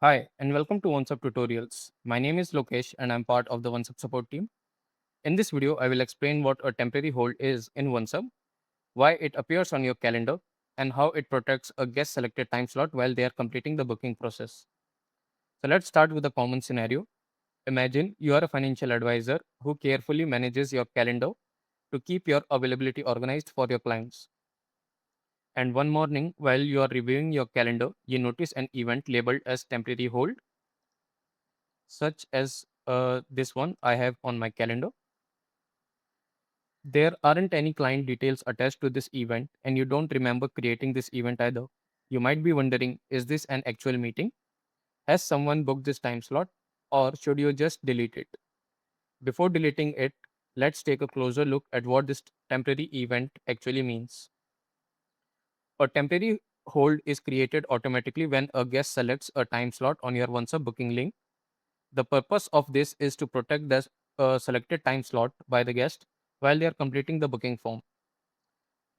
Hi, and welcome to OnceHub Tutorials. My name is Lokesh, and I'm part of the OnceHub support team. In this video, I will explain what a temporary hold is in OnceHub, why it appears on your calendar, and how it protects a guest selected time slot while they are completing the booking process. So let's start with a common scenario. Imagine you are a financial advisor who carefully manages your calendar to keep your availability organized for your clients. And one morning, while you are reviewing your calendar, you notice an event labeled as temporary hold, such as this one I have on my calendar. There aren't any client details attached to this event, and you don't remember creating this event either. You might be wondering, is this an actual meeting? Has someone booked this time slot? Or should you just delete it? Before deleting it, let's take a closer look at what this temporary event actually means. A temporary hold is created automatically when a guest selects a time slot on your OnceHub booking link. The purpose of this is to protect the selected time slot by the guest while they are completing the booking form.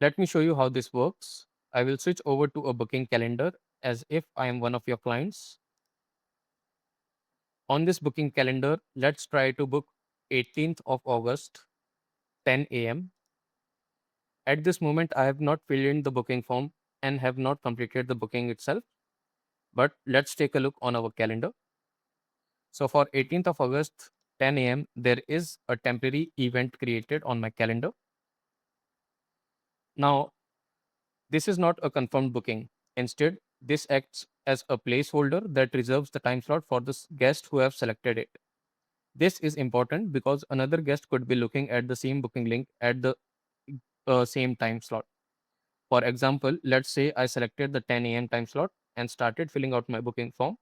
Let me show you how this works. I will switch over to a booking calendar as if I am one of your clients. On this booking calendar, let's try to book 18th of August, 10 a.m. At this moment, I have not filled in the booking form and have not completed the booking itself. But let's take a look on our calendar. So for 18th of August, 10 a.m., there is a temporary event created on my calendar. Now, this is not a confirmed booking. Instead, this acts as a placeholder that reserves the time slot for the guest who have selected it. This is important because another guest could be looking at the same booking link at the same time slot. For example, let's say I selected the 10 a.m. time slot and started filling out my booking form.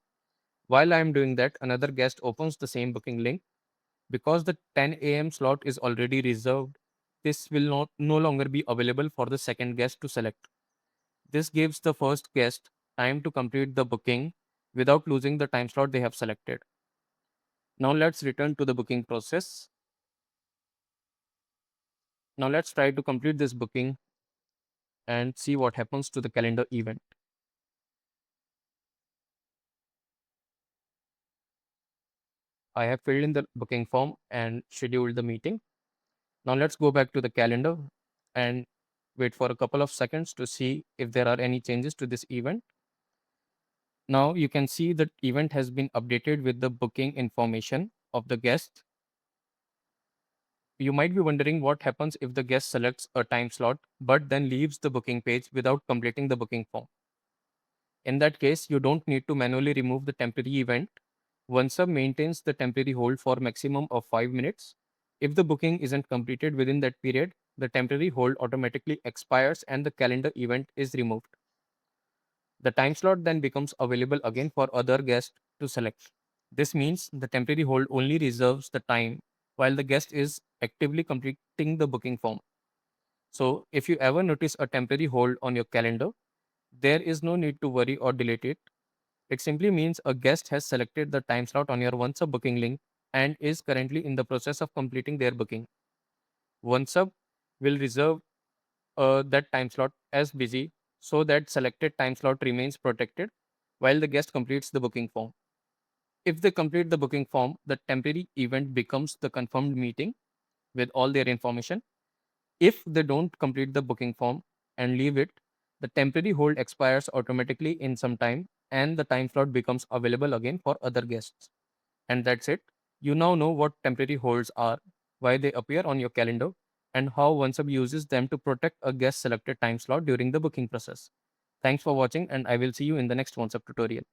While I am doing that, another guest opens the same booking link. Because the 10 a.m. slot is already reserved, this will no longer be available for the second guest to select. This gives the first guest time to complete the booking without losing the time slot they have selected. Now let's return to the booking process. Now let's try to complete this booking and see what happens to the calendar event. I have filled in the booking form and scheduled the meeting. Now let's go back to the calendar and wait for a couple of seconds to see if there are any changes to this event. Now you can see that event has been updated with the booking information of the guest. You might be wondering what happens if the guest selects a time slot but then leaves the booking page without completing the booking form. In that case, you don't need to manually remove the temporary event. OnceHub maintains the temporary hold for maximum of 5 minutes. If the booking isn't completed within that period, the temporary hold automatically expires and the calendar event is removed. The time slot then becomes available again for other guests to select. This means the temporary hold only reserves the time while the guest is actively completing the booking form. So, if you ever notice a temporary hold on your calendar, there is no need to worry or delete it. It simply means a guest has selected the time slot on your OnceHub booking link and is currently in the process of completing their booking. OnceHub will reserve that time slot as busy so that selected time slot remains protected while the guest completes the booking form. If they complete the booking form, the temporary event becomes the confirmed meeting with all their information. If they don't complete the booking form and leave it, the temporary hold expires automatically in some time and the time slot becomes available again for other guests. And that's it. You now know what temporary holds are, why they appear on your calendar, and how OneSub uses them to protect a guest selected time slot during the booking process. Thanks for watching, and I will see you in the next OneSub tutorial.